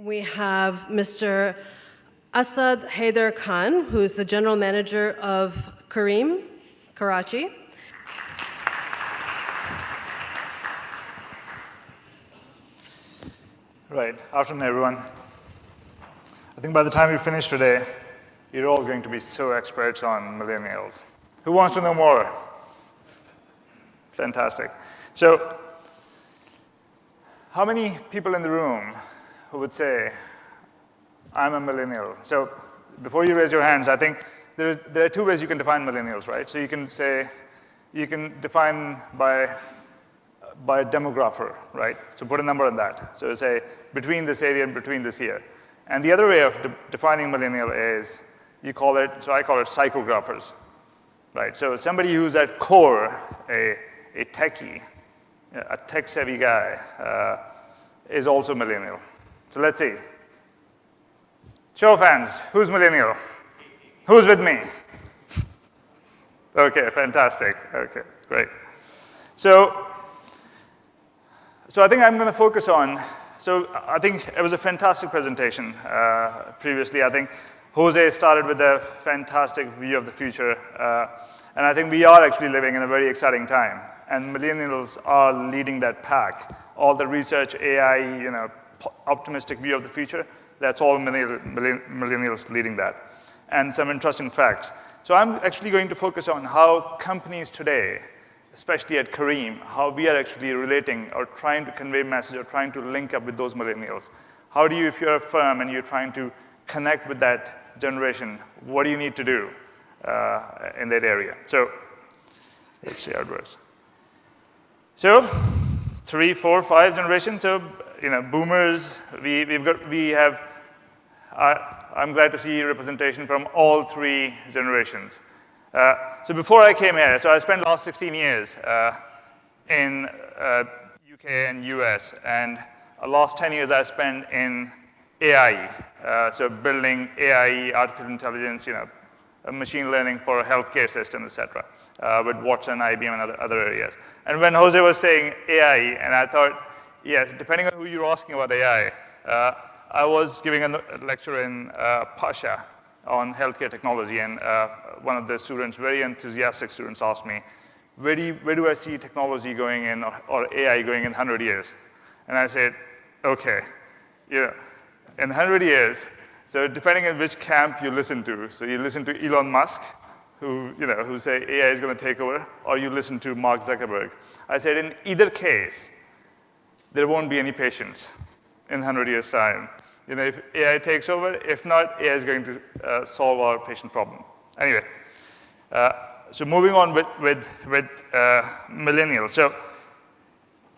we have Mr. Asad Haider Khan, who's the General Manager of Careem, Karachi. Right. Afternoon, everyone. I think by the time we finish today, you're all going to be so experts on millennials. Who wants to know more? Fantastic. So, how many people in the room who would say, I'm a millennial? So, before you raise your hands, I think there are two ways you can define millennials, right? So you can say, you can define by a demographer, right? So put a number on that. So say between this area and between this year. And the other way of defining millennial is you call it, so I call it psychographers, right? So somebody who's at core a techie, a tech-savvy guy is also millennial. So let's see. Show of hands, who's millennial? Who's with me? Okay, fantastic. Okay, great. So I think I'm going to focus on, so I think it was a fantastic presentation previously. I think Jose started with a fantastic view of the future. And I think we are actually living in a very exciting time. And millennials are leading that pack. All the research, AI, optimistic view of the future, that's all millennials leading that. And some interesting facts. So I'm actually going to focus on how companies today, especially at Careem, how we are actually relating or trying to convey message or trying to link up with those millennials. How do you, if you're a firm and you're trying to connect with that generation, what do you need to do in that area? So let's see how it works. So 3, 4, 5 generations. So boomers. I'm glad to see representation from all 3 generations. So before I came here, so I spent the last 16 years in UK and US, and the last 10 years I spent in AI, so building AI, artificial intelligence, machine learning for healthcare systems, et cetera, with Watson, IBM, and other areas. And when Jose was saying AI, and I thought, yes, depending on who you're asking about AI, I was giving a lecture in Pasha on healthcare technology, and one of the students, very enthusiastic students, asked me, where do I see technology going in or AI going in 100 years? And I said, okay, in 100 years, so depending on which camp you listen to, so you listen to Elon Musk, who say AI is going to take over, or you listen to Mark Zuckerberg. I said, in either case, there won't be any patients in 100 years' time. If AI takes over, if not, AI is going to solve our patient problem. Anyway, so moving on with millennials. So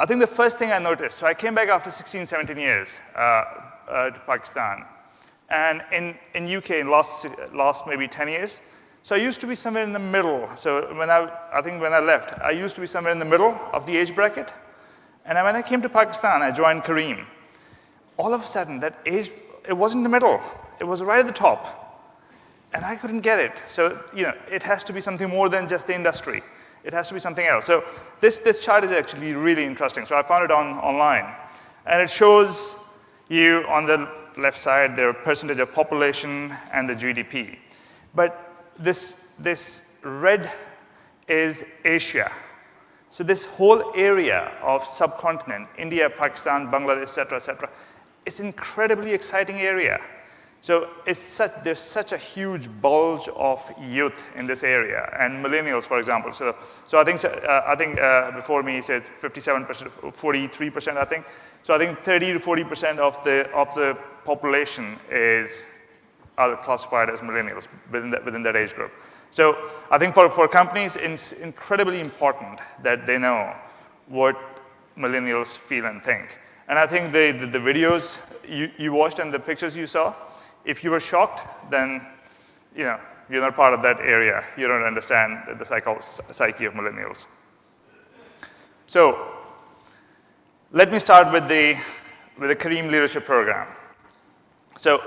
I think the first thing I noticed, so I came back after 16, 17 years to Pakistan. And in UK, in last maybe 10 years, so I used to be somewhere in the middle. So I think when I left, I used to be somewhere in the middle of the age bracket. And when I came to Pakistan, I joined Careem. All of a sudden, that age, it wasn't in the middle. It was right at the top. And I couldn't get it. So, it has to be something more than just the industry. It has to be something else. So this chart is actually really interesting. So I found it online. And it shows you on the left side, their percentage of population and the GDP. But this red is Asia. So this whole area of subcontinent, India, Pakistan, Bangladesh, et cetera, it's an incredibly exciting area. So there's such a huge bulge of youth in this area, and millennials, for example. So I think before me he said 57%, 43%, I think. So I think 30 to 40% of the population are classified as millennials within that age group. So I think for companies, it's incredibly important that they know what millennials feel and think. And I think the videos you watched and the pictures you saw, if you were shocked, then you're not part of that area. You don't understand the psyche of millennials. So let me start with the Careem Leadership Program. So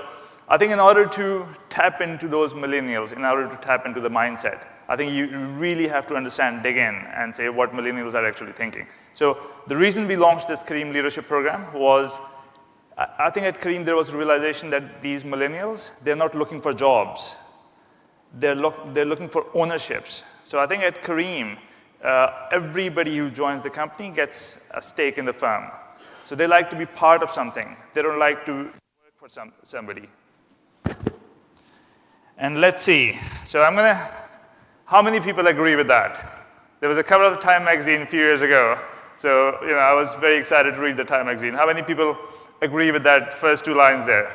I think in order to tap into those millennials, in order to tap into the mindset, I think you really have to understand, dig in, and say what millennials are actually thinking. So the reason we launched this Careem Leadership Program was I think at Careem there was a realization that these millennials, they're not looking for jobs. They're looking for ownerships. So I think at Careem, everybody who joins the company gets a stake in the firm. So they like to be part of something. They don't like to work for somebody. And let's see. So how many people agree with that? There was a cover of Time magazine a few years ago. So I was very excited to read the Time magazine. How many people agree with that first two lines there?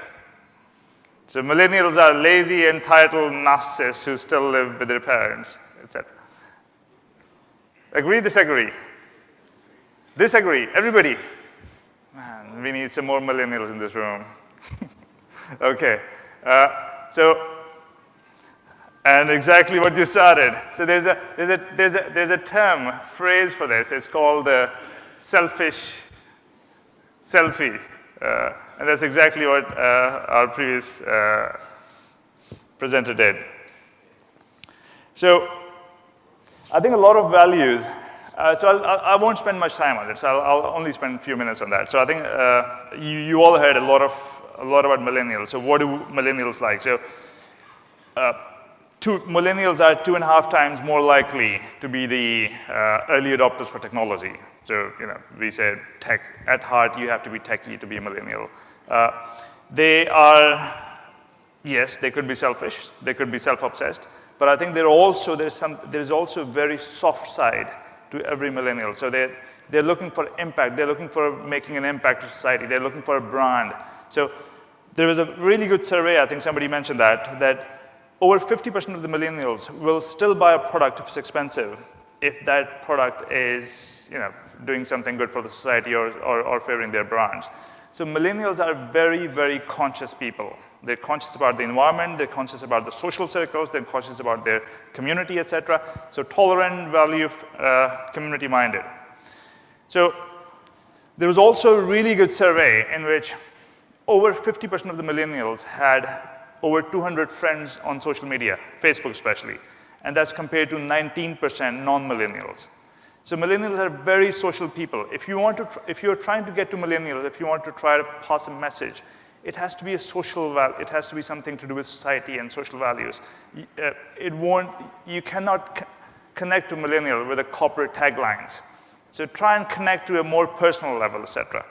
So millennials are lazy, entitled narcissists who still live with their parents, etc. Agree, disagree? Disagree, everybody? Man, we need some more millennials in this room. Okay, and exactly what you started. So there's a term, phrase for this. It's called the selfish selfie. And that's exactly what our previous presenter did. So I think a lot of values, so I won't spend much time on it, so I'll only spend a few minutes on that. So I think you all heard a lot about millennials. So what do millennials like? So millennials are 2.5 times more likely to be the early adopters for technology. So, we said tech, at heart, you have to be techie to be a millennial. They are, yes, they could be selfish, they could be self-obsessed, but I think there's also a very soft side to every millennial. So they're looking for impact, they're looking for making an impact to society, they're looking for a brand. So there was a really good survey, I think somebody mentioned that over 50% of the millennials will still buy a product if it's expensive, if that product is, doing something good for the society or favoring their brands. So millennials are very, very conscious people. They're conscious about the environment, they're conscious about the social circles, they're conscious about their community, etc. So tolerant, value, community-minded. So there was also a really good survey in which over 50% of the millennials had over 200 friends on social media, Facebook especially, and that's compared to 19% non-millennials. So millennials are very social people. If you're trying to get to millennials, if you want to try to pass a message, it has to be a social value. It has to be something to do with society and social values. You cannot connect to millennial with the corporate taglines. So try and connect to a more personal level, etc.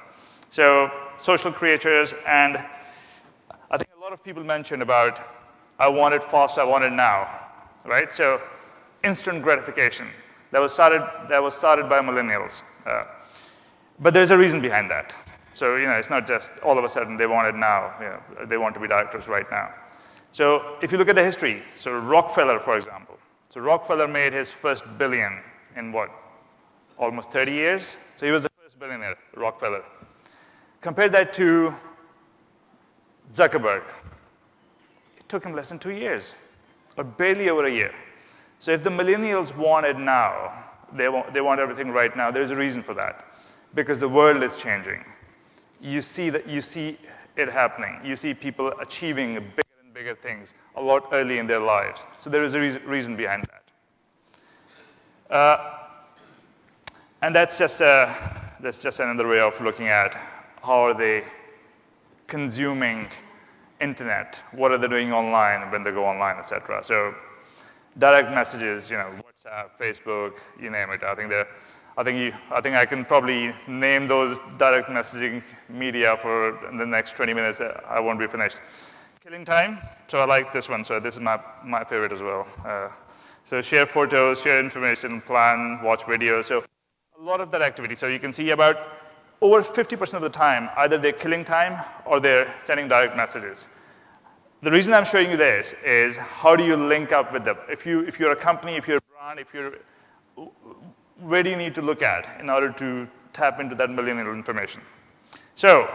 So social creators, and I think a lot of people mentioned about, I want it fast, I want it now, right? So instant gratification. That was started by millennials. But there's a reason behind that. So, it's not just all of a sudden they want it now. They want to be directors right now. So if you look at the history, so Rockefeller, for example. So Rockefeller made his first billion in what? Almost 30 years? So he was the first billionaire, Rockefeller. Compare that to Zuckerberg. It took him less than 2 years, or barely over a year. So if the millennials want it now, they want everything right now, there's a reason for that. Because the world is changing. You see it happening. You see people achieving bigger and bigger things a lot early in their lives. So there is a reason behind that. And that's just another way of looking at how are they consuming internet, what are they doing online when they go online, etc. So direct messages, WhatsApp, Facebook, you name it. I think I can probably name those direct messaging media for the next 20 minutes. I won't be finished. Killing time. So I like this one. So this is my favorite as well. So share photos, share information, plan, watch videos. So a lot of that activity. So you can see about over 50% of the time, either they're killing time or they're sending direct messages. The reason I'm showing you this is how do you link up with them? If you're a company, if you're a brand, where do you need to look at in order to tap into that millennial information? So,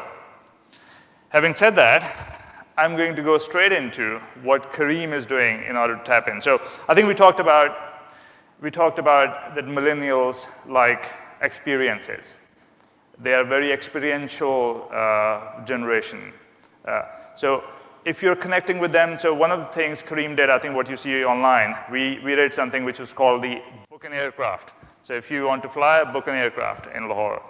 having said that, I'm going to go straight into what Careem is doing in order to tap in. So, I think we talked about that millennials like experiences. They are a very experiential generation. So, if you're connecting with them, so one of the things Careem did, I think what you see online, we did something which was called the book an aircraft. So if you want to fly, book an aircraft in Lahore.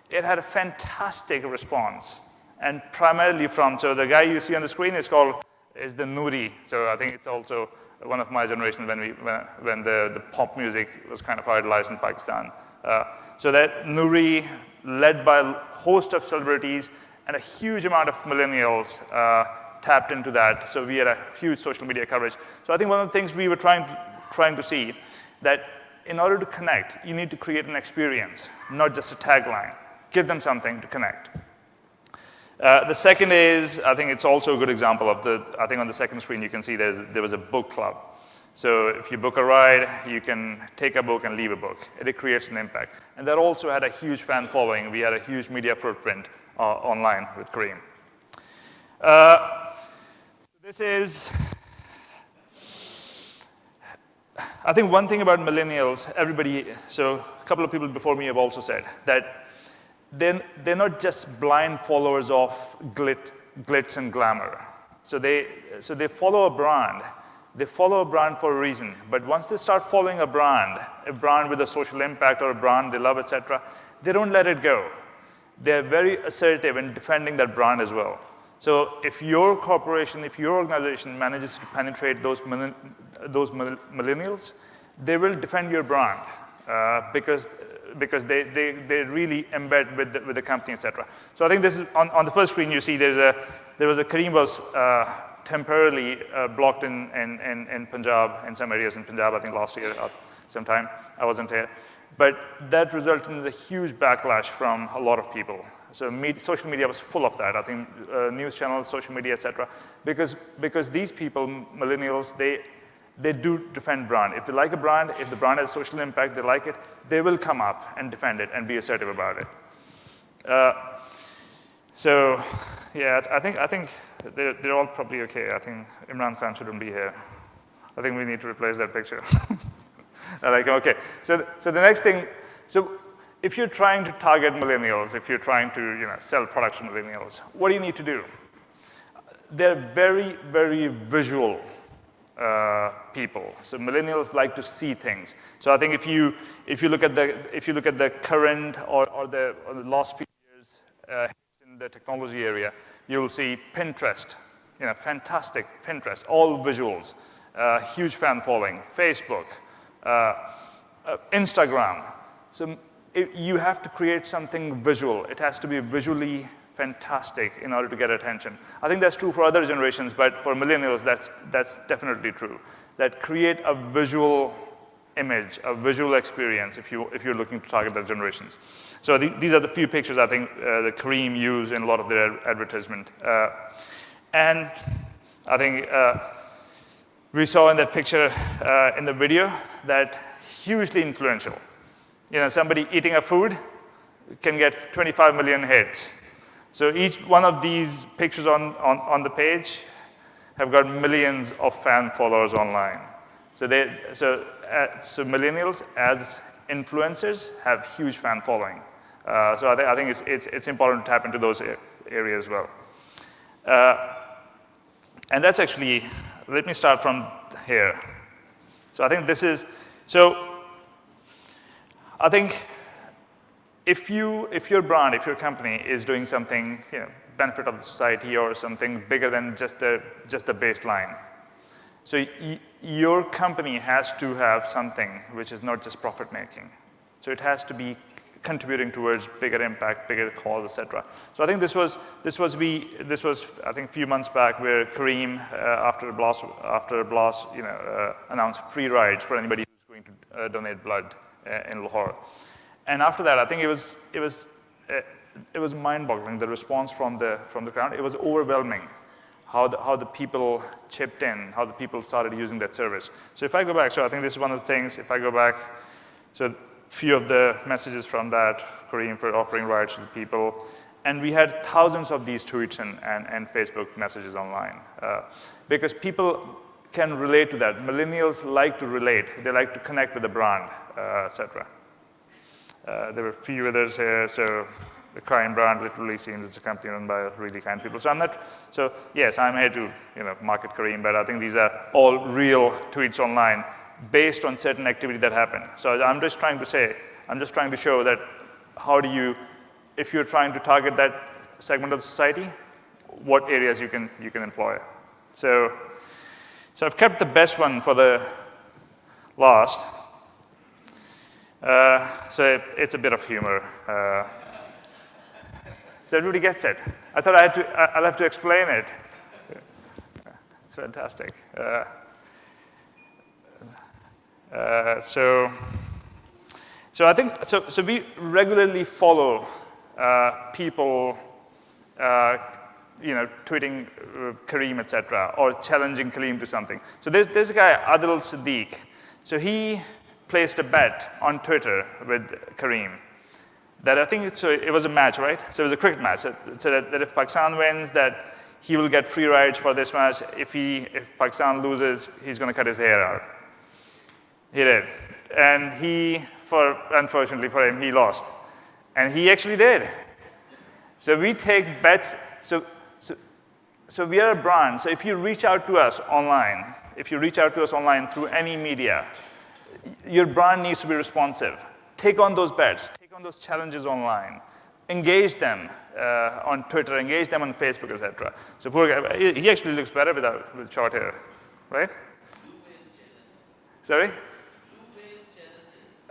It had a fantastic response. and primarily from, so the guy you see on the screen is the Noori. So I think it's also one of my generation when the pop music was kind of idolized in Pakistan. So that Noori, led by a host of celebrities and a huge amount of millennials tapped into that. So we had a huge social media coverage. So I think one of the things we were trying to see that in order to connect, you need to create an experience, not just a tagline. Give them something to connect. The second is, I think it's also a good example of I think on the second screen you can see there was a book club. So if you book a ride, you can take a book and leave a book. It creates an impact. And that also had a huge fan following. We had a huge media footprint online with Careem. This is, I think one thing about millennials, so a couple of people before me have also said that they're not just blind followers of glitz and glamour. So they follow a brand. They follow a brand for a reason. But once they start following a brand with a social impact or a brand they love, etc., they don't let it go. They're very assertive in defending that brand as well. So if your corporation, if your organization manages to penetrate those millennials, they will defend your brand because they really embed with the company, etc. So I think this is on the first screen you see there was a Careem was temporarily blocked in Punjab, in some areas in Punjab, I think last year sometime. I wasn't here. But that resulted in a huge backlash from a lot of people. So social media was full of that. I think news channels, social media, etc. Because these people, millennials, they do defend brand. If they like a brand, if the brand has social impact, they like it, they will come up and defend it and be assertive about it. So yeah, I think they're all probably okay. I think Imran Khan shouldn't be here. I think we need to replace that picture. Like, okay. So the next thing, so if you're trying to target millennials, if you're trying to sell products to millennials, what do you need to do? They're very, very visual people. So millennials like to see things. So I think if you look at the current or the last few years in the technology area, you'll see Pinterest, fantastic Pinterest, all visuals, huge fan following, Facebook, Instagram. So you have to create something visual. It has to be visually fantastic in order to get attention. I think that's true for other generations, but for millennials, that's definitely true. That create a visual image, a visual experience if you're looking to target the generations. So these are the few pictures I think the Careem use in a lot of their advertisement. And I think we saw in that picture in the video that hugely influential. Somebody eating a food can get 25 million hits. So each one of these pictures on the page have got millions of fan followers online. So millennials as influencers have huge fan following. So I think it's important to tap into those areas as well. And that's actually, let me start from here. So I think this is, I think if your brand, if your company is doing something, benefit of the society or something bigger than just the baseline, so your company has to have something which is not just profit making. So it has to be contributing towards bigger impact, bigger cause, etc. So I think this was I think a few months back where Careem after a blast announced free rides for anybody who's going to donate blood in Lahore. And after that, I think it was mind-boggling, the response from the crowd. It was overwhelming how the people chipped in, how the people started using that service. So if I go back, so I think this is one of the things, if I go back, so few of the messages from that, Careem for offering rides to the people, and we had thousands of these tweets and Facebook messages online. Because people can relate to that. Millennials like to relate. They like to connect with the brand, etc. There were a few others here. So the Careem brand literally seems it's a company run by really kind people. So yes, I'm here to market Careem, but I think these are all real tweets online based on certain activity that happened. So I'm just trying to show that how do you, if you're trying to target that segment of the society, what areas you can employ. So I've kept the best one for the last. So it's a bit of humor. So everybody gets it. I thought I'll have to explain it. It's fantastic. So I think so we regularly follow people, tweeting Careem, etc., or challenging Careem to something. So there's a guy, Adil Siddiq. So he placed a bet on Twitter with Careem that I think it was a match, right? So it was a cricket match. So that if Pakistan wins, that he will get free rides for this match. If Pakistan loses, he's going to cut his hair out. He did. And unfortunately for him, he lost. And he actually did. So we take bets. So we are a brand. So if you reach out to us online, through any media, your brand needs to be responsive. Take on those bets. Take on those challenges online. Engage them on Twitter. Engage them on Facebook, etc. So poor guy, he actually looks better with short hair, right? Sorry?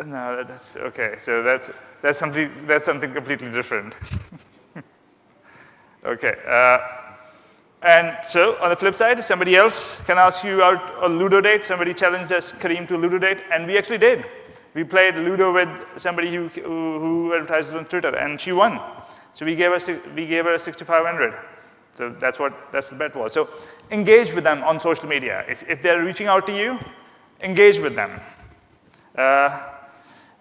No, that's okay. So that's something completely different. Okay. And so on the flip side, somebody else can ask you out a Ludo date. Somebody challenged us, Careem, to a Ludo date, and we actually did. We played Ludo with somebody who advertises on Twitter, and she won. So we gave her 6,500. So that's the bet was. So engage with them on social media. If they're reaching out to you, engage with them.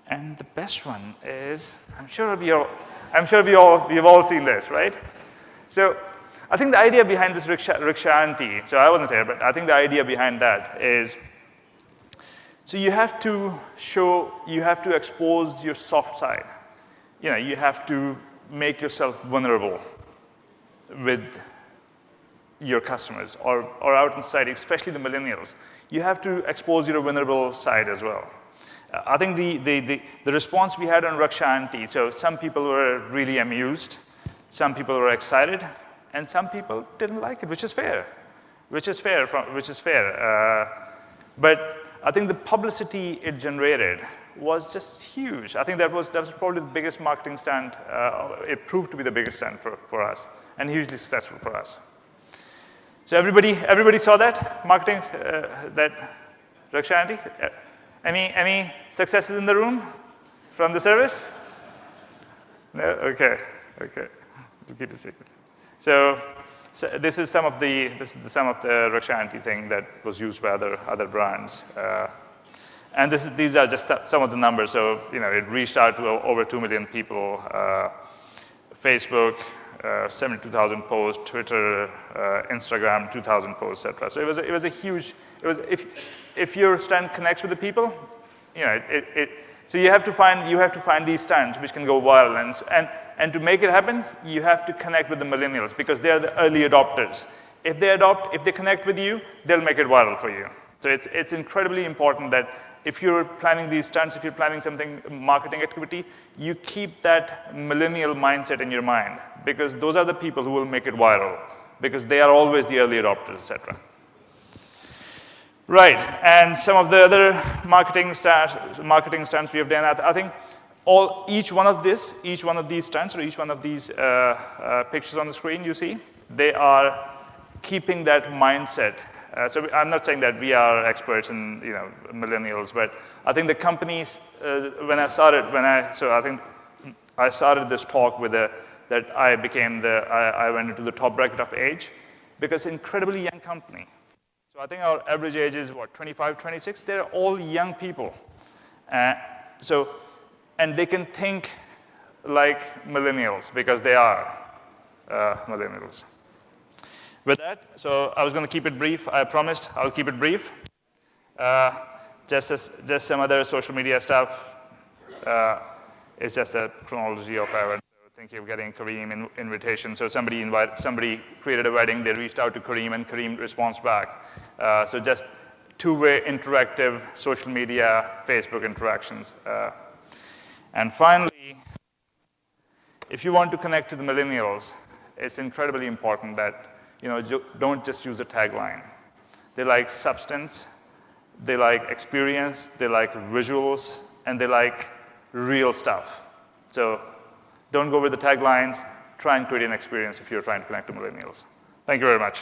And the best one is, I'm sure we've all seen this, right? So I think the idea behind this rickshaw auntie, so I wasn't here, but I think the idea behind that is, so you have to expose your soft side. You have to make yourself vulnerable with your customers or out in society, especially the millennials. You have to expose your vulnerable side as well. I think the response we had on Rickshaw Auntie, so some people were really amused, some people were excited, and some people didn't like it, which is fair. But I think the publicity it generated was just huge. I think that was probably the biggest marketing stunt. It proved to be the biggest stunt for us, and hugely successful for us. So everybody saw that marketing, that Rickshaw Auntie? Any successes in the room from the service? No? Okay. We'll keep it secret. So this is some of the Rickshaw Auntie thing that was used by other brands. And these are just some of the numbers. So it reached out to over 2 million people. Facebook, 72,000 posts. Twitter, Instagram, 2,000 posts, etc. So it was a huge. If your stunt connects with the people, so you have to find these stunts which can go viral, and to make it happen, you have to connect with the millennials because they are the early adopters. If they connect with you, they'll make it viral for you. So it's incredibly important that if you're planning these stunts, if you're planning something, marketing activity, you keep that millennial mindset in your mind because those are the people who will make it viral because they are always the early adopters, etc. Right, and some of the other marketing stunts we have done. I think each one of these stunts or each one of these pictures on the screen you see, they are keeping that mindset. So I'm not saying that we are experts in millennials, but I think the companies I started this talk with that I went into the top bracket of age because incredibly young company. So I think our average age is, 25, 26? They're all young people. And they can think like millennials because they are millennials. With that, so I was going to keep it brief. I promised I'll keep it brief. Just some other social media stuff. It's just a chronology of our thinking of getting Careem invitation. So somebody created a wedding, they reached out to Careem, and Careem responds back. So just two-way interactive social media, Facebook interactions. And finally, if you want to connect to the millennials, it's incredibly important that don't just use a tagline. They like substance, they like experience, they like visuals, and they like real stuff. So don't go with the taglines. Try and create an experience if you're trying to connect to millennials. Thank you very much.